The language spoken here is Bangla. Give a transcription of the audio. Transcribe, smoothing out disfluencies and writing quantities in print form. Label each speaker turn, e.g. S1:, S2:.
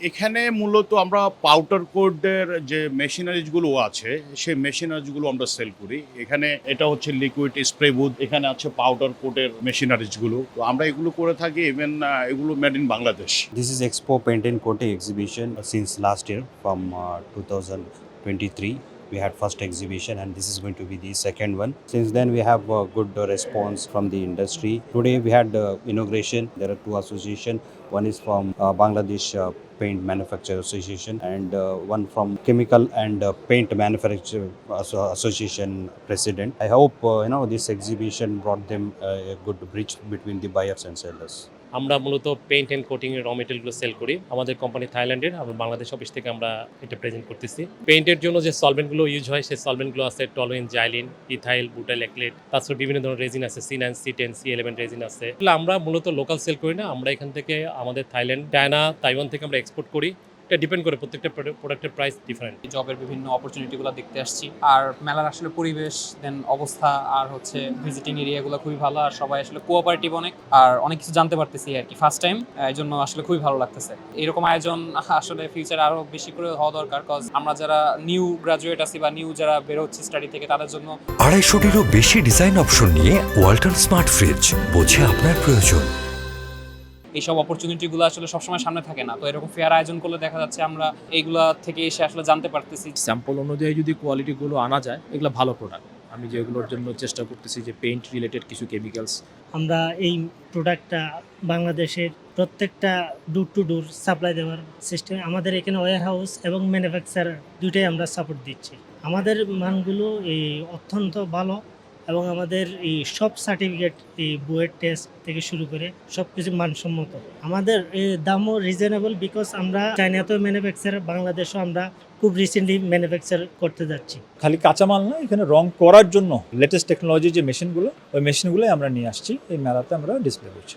S1: এখানে মূলত আমরা পাউডার কোডের যে মেশিনারিজ গুলো আছে, সেই মেশিনারিজ গুলো আমরা সেল করি। এখানে এটা হচ্ছে লিকুইড স্প্রে বুথ, এখানে আছে পাউডার কোডের মেশিনারিজ গুলো। তো আমরা এগুলো করে থাকি, ইভেন এগুলো made in Bangladesh.
S2: This is Expo Paint and Coating exhibition since last year from 2023. We had first exhibition and this is going to be the second one. Since then we have good response from the industry. Today we had inauguration. There are two associations. One is from Bangladesh Paint Manufacturer Association and one from Chemical and Paint Manufacturer Association President. I hope this exhibition brought them a good bridge between the buyers and sellers.
S3: আমরা মূলত পেইন্ট অ্যান্ড কোটিং এর র মেটেরিয়ালগুলো সেল করি। আমাদের কোম্পানি থাইল্যান্ডের, আমরা বাংলাদেশ অফিস থেকে আমরা এটা প্রেজেন্ট করতেছি। পেইন্টের জন্য যে সলভেন্টগুলো ইউজ হয়, সেই সলভেন্টগুলো আছে টলুইন, জাইলিন, ইথাইল, বুটাইল অ্যাক্রিলেট, তাছাড়া বিভিন্ন ধরনের রেজিন আছে, C9, C10, C11 রেজিন আছে। এগুলো আমরা মূলত লোকাল সেল করি না, আমরা এখান থেকে আমাদের থাইল্যান্ড, চায়না, তাইওয়ান থেকে আমরা এক্সপোর্ট করি। এটা ডিপেন্ড করে, প্রত্যেকটা প্রোডাক্টের প্রাইস ডিফারেন্ট।
S4: জবের বিভিন্ন অপরচুনিটিগুলো দেখতে আসছি। আর মেলার আসলে পরিবেশ দেন অবস্থা আর হচ্ছে ভিজিটিং এরিয়াগুলো খুবই ভালো, আর সবাই আসলে কোঅপারেটিভ অনেক, আর অনেক কিছু জানতে পারতেছি আর কি ফার্স্ট টাইম। এই জন্য আসলে খুবই ভালো লাগতেছে। এরকম আয়োজন আসলে ফিউচারে আরো বেশি করে হওয়া দরকার, কজ আমরা যারা নিউ গ্রাজুয়েট আছি বা নিউ যারা বের হচ্ছে স্টাডি থেকে, তাদের জন্য
S5: 250-টিরও বেশি ডিজাইন অপশন নিয়ে ওয়ালটন স্মার্ট ফ্রিজ, বোঝে আপনার প্রয়োজন।
S4: এইসব অপরচুনিটিগুলো আসলে সবসময় সামনে থাকে না, তো এরকম ফেয়ার আয়োজন করলে দেখা যাচ্ছে আমরা এইগুলা থেকে এসে আসলে জানতে পারতেছি।
S6: স্যাম্পল অনুযায়ী যদি কোয়ালিটিগুলো আনা যায়, এগুলো ভালো প্রোডাক্ট। আমি যেগুলোর জন্য চেষ্টা করতেছি যে পেইন্ট রিলেটেড কিছু কেমিক্যালস,
S7: আমরা এই প্রোডাক্টটা বাংলাদেশের প্রত্যেকটা ডোর টু ডোর সাপ্লাই দেওয়ার সিস্টেম, আমাদের এখানে ওয়্যার হাউস এবং ম্যানুফ্যাকচার দুইটাই আমরা সাপোর্ট দিচ্ছি। আমাদের মানগুলো এই অত্যন্ত ভালো এবং আমাদের এই সব সার্টিফিকেট, এই বুয়েট টেস্ট থেকে শুরু করে সব কিছু মানসম্মত। আমাদের দামও রিজনেবল, বিকজ আমরা চাইনাতেও ম্যানুফ্যাকচার, বাংলাদেশেও আমরা খুব রিসেন্টলি ম্যানুফ্যাকচার করতে যাচ্ছি।
S8: খালি কাঁচামাল না, এখানে রং করার জন্য লেটেস্ট টেকনোলজি যে মেশিনগুলো, ওই মেশিনগুলোই আমরা নিয়ে আসছি, এই মেলাতে আমরা ডিসপ্লে করছি।